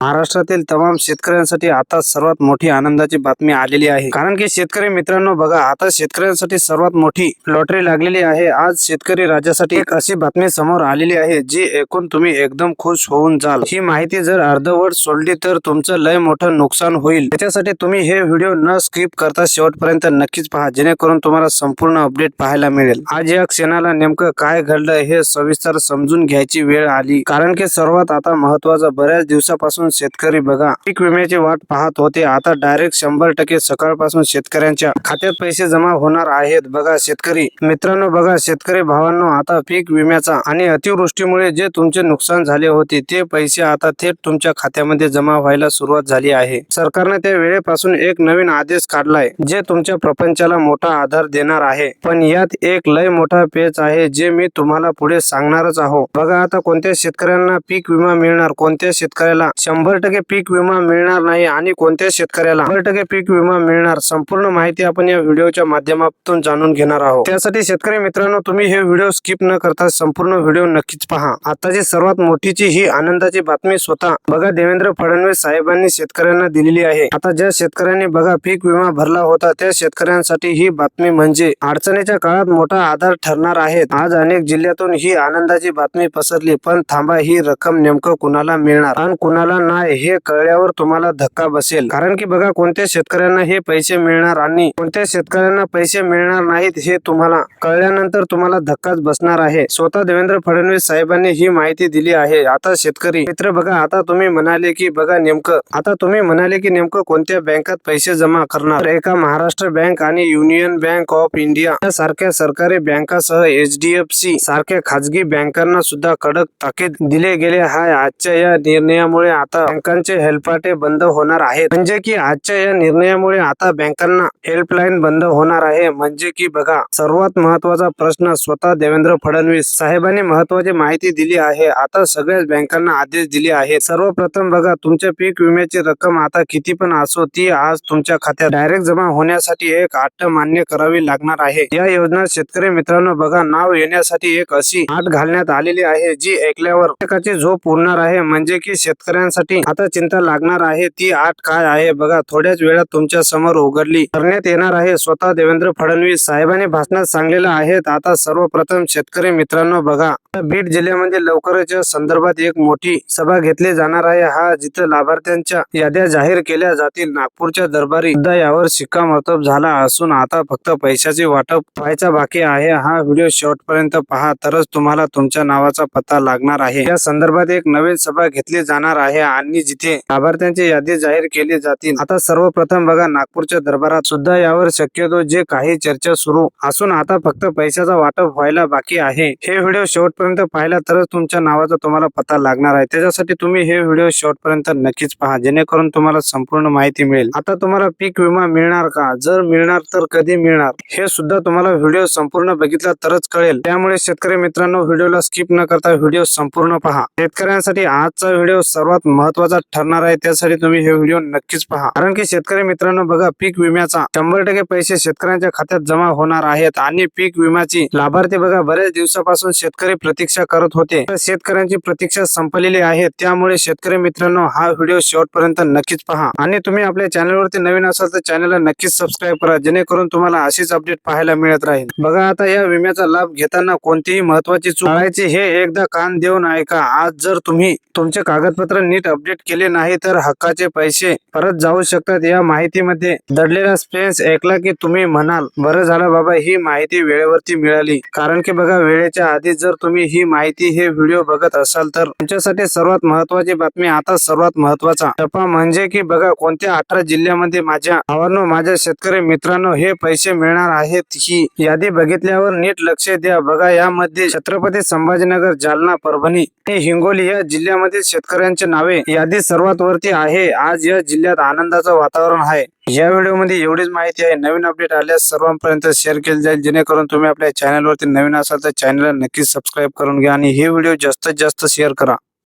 महाराष्ट्रातील तमाम शेतकऱ्यांसाठी आता सर्वात मोठी आनंदाची बातमी आलेली आहे। कारण की शेतकरी मित्रांनो बघा, आता शेतकऱ्यांसाठी सर्वात मोठी लॉटरी लागलेली आहे। आज शेतकरी राजासाठी एक अशी बातमी समोर आलेली आहे जी ऐकून तुम्ही एकदम खुश होऊन जाल। ही माहिती जर अर्धवट सोडली तर तुमचं लय मोठं नुकसान होईल। त्याच्यासाठी तुम्ही हे व्हिडिओ न स्किप करता शेवटपर्यंत नक्कीच पहा, जेणेकरून तुम्हाला संपूर्ण अपडेट पाहायला मिळेल। आज या क्षणाला नेमकं काय घडलं हे सविस्तर समजून घ्यायची वेळ आली। कारण की सर्वात आता महत्त्वाचं, बऱ्याच दिवसापासून शेतकरी बघा पीक विम्याची वाट पाहत होते। आता डायरेक्ट 100% सकाळपासून शेतकऱ्यांच्या खात्यात पैसे जमा होणार आहेत। बघा शेतकरी मित्रांनो, बघा शेतकरी भावांनो, आता पीक विम्याचा आणि अतिवृष्टीमुळे जे तुमचे नुकसान झाले होते ते पैसे आता थेट तुमच्या खात्यामध्ये जमा व्हायला सुरुवात झाली आहे। सरकारने त्या वेळेपासून एक नवीन आदेश काढलाय जे तुमच्या प्रपंचाला मोठा आधार देणार आहे। पण यात एक लय मोठा पेच आहे जे मी तुम्हाला पुढे सांगणारच आहो। बघा आता कोणत्या शेतकऱ्यांना पीक विमा मिळणार, कोणत्या शेतकऱ्याला 100% पीक विमा मिळणार नाही आणि कोणत्या शेतकऱ्याला 100% पीक विमा मिळणार, संपूर्ण माहिती आपण या व्हिडिओच्या माध्यमातून जाणून घेणार आहोत। त्यासाठी शेतकरी मित्रांनो, तुम्ही हे व्हिडिओ स्किप न करता संपूर्ण व्हिडिओ नक्कीच पहा। आताची सर्वात मोठीची ही आनंदाची बातमी स्वतः बघा देवेंद्र फडणवीस साहेबांनी शेतकऱ्यांना दिलेली आहे। आता ज्या शेतकऱ्यांनी बघा पीक विमा भरला होता त्या शेतकऱ्यांसाठी ही बातमी म्हणजे अडचणीच्या काळात मोठा आधार ठरणार आहे। आज अनेक जिल्ह्यातून ही आनंदाची बातमी पसरली, पण थांबा, ही रक्कम नेमकं कुणाला मिळणार आणि कुणाला नाही हे कळल्यावर तुम्हाला धक्का बसेल। कारण की बघा कोणत्या शेतकऱ्यांना हे पैसे मिळणार आणि कोणत्या शेतकऱ्यांना पैसे मिळणार नाहीत हे तुम्हाला कळल्यानंतर तुम्हाला धक्काच बसणार आहे। स्वतः देवेंद्र फडणवीस साहेबांनी ही माहिती दिली आहे। आता शेतकरी मित्र बघा, आता तुम्ही म्हणाले की नेमकं कोणत्या बँकात पैसे जमा करणार, एका महाराष्ट्र बँक आणि युनियन बँक ऑफ इंडिया सारख्या सरकारी बँकासह HDFC सारख्या खाजगी बँकांना सुद्धा कडक ताकीद दिले गेले आहे। आजच्या या निर्णयामुळे आता बँकांचे हेल्पलाईन बंद होणार आहेत। म्हणजे की आजच्या या निर्णयामुळे आता बँकांना हेल्पलाईन बंद होणार आहे। म्हणजे की बघा सर्वात महत्वाचा प्रश्न, स्वतः देवेंद्र फडणवीस साहेबांनी महत्वाची माहिती दिली आहे। आता सगळ्याच बँकांना आदेश दिले आहेत। सर्वप्रथम बघा, तुमच्या पीक विम्याची रक्कम आता किती पण असो ती आज तुमच्या खात्यात डायरेक्ट जमा होण्यासाठी एक अट मान्य करावी लागणार आहे। या योजना शेतकरी मित्रांनो बघा नाव येण्यासाठी एक अशी अट घालण्यात आलेली आहे जी ऐकल्यावर प्रत्येकाची झोप उडणार आहे। म्हणजे की शेतकऱ्यांसाठी आता चिंता लागणार आहे। ती अट काय आहे बघा, थोड्याच वेळात तुमच्या समोर उघडली करण्यात येणार आहे। स्वतः देवेंद्र फडणवीस साहेबांनी भाषणात सांगलेलं आहे। आता सर्वप्रथम शेतकरी मित्रांनो बघा, बीड जिल्ह्यामध्ये लवकरच या संदर्भात एक मोठी सभा घेतली जाणार आहे। हा जिथे लाभार्थ्यांच्या याद्या जाहीर केल्या जातील। नागपूरच्या दरबारी सुद्धा यावर शिक्कामोर्तब झाला असून आता फक्त पैशाचे वाटप व्हायचा बाकी आहे। हा व्हिडिओ शेवटपर्यंत पहा, तरच तुम्हाला तुमच्या नावाचा पत्ता लागणार आहे। या संदर्भात एक नवीन सभा घेतली जाणार आहे आणि जिथे लाभार्थ्यांची यादी जाहीर केली जातील। आता सर्वप्रथम बघा, नागपूरच्या दरबारात सुद्धा यावर शक्यतो जे काही चर्चा सुरू असून आता फक्त पैशाचा वाटप व्हायला बाकी आहे। हे व्हिडिओ शेवटपर्यंत पाहिला तरच तुमच्या नावाचा तुम्हाला पत्ता लागणार आहे। त्याच्यासाठी तुम्ही हे व्हिडिओ शेवटपर्यंत नक्कीच पहा, जेणेकरून तुम्हाला संपूर्ण माहिती मिळेल। आता तुम्हाला पीक विमा मिळणार का, जर मिळणार तर कधी मिळणार हे सुद्धा तुम्हाला व्हिडिओ संपूर्ण बघितला तरच कळेल। त्यामुळे शेतकरी मित्रांनो, व्हिडिओला स्किप न करता व्हिडिओ संपूर्ण पहा। शेतकऱ्यांसाठी आजचा व्हिडिओ सर्वात महत्वाचा ठरणार आहे, त्यासाठी तुम्ही हे व्हिडिओ नक्कीच पहा। कारण की शेतकरी मित्रांनो बघा, पीक विम्याचा 100% पैसे शेतकऱ्यांच्या खात्यात जमा होणार आहेत आणि पीक विम्याची लाभार्थी बघा बऱ्याच दिवसापासून शेतकरी प्रतीक्षा करत होते। शेतकऱ्यांची प्रतीक्षा संपलेली आहे। त्यामुळे शेतकरी मित्रांनो, हा व्हिडिओ शेवटपर्यंत नक्कीच पहा आणि तुम्ही आपल्या चॅनलवरती नवीन असाल तर चॅनलला नक्कीच सबस्क्राईब करा, जेणेकरून तुम्हाला अशीच अपडेट पाहायला मिळत राहील। बघा आता या विम्याचा लाभ घेताना कोणतीही महत्वाची चूक टाळायची हे एकदा कान देऊन ऐका। आज जर तुम्ही तुमचे कागदपत्र नीट अपडेट केले नाही तर हक्काचे पैसे परत जाऊ शकतात। या माहितीमध्ये दडलेला स्पेस ऐकला की तुम्ही म्हणाल, बरं झालं बाबा ही माहिती वेळेवरती मिळाली। कारण की बघा वेळेच्या आधी जर तुम्ही ही माहिती हे व्हिडिओ बघत असाल तर तुमच्यासाठी सर्वात महत्वाची बातमी, आता सर्वात महत्वाचा टप्पा म्हणजे की बघा कोणत्या 18 जिल्ह्यामध्ये माझ्या शेतकरी मित्रांनो हे पैसे मिळणार आहेत। ही यादी बघितल्यावर नीट लक्ष द्या। बघा यामध्ये छत्रपती संभाजीनगर, जालना, परभणी आणि हिंगोली या जिल्ह्यामधील शेतकऱ्यांचे नावे यादी सर्वात वरती आहे। आज या जिल्ह्यात आनंदाचं वातावरण आहे। या व्हिडिओमध्ये एवढीच माहिती आहे। नवीन अपडेट आल्यास सर्वांपर्यंत शेअर केली जाईल, जेणेकरून तुम्ही आपल्या चॅनलवरती नवीन असाल तर चॅनलला नक्कीच सबस्क्राईब करून घ्या आणि हे व्हिडिओ जास्तीत जास्त शेअर करा।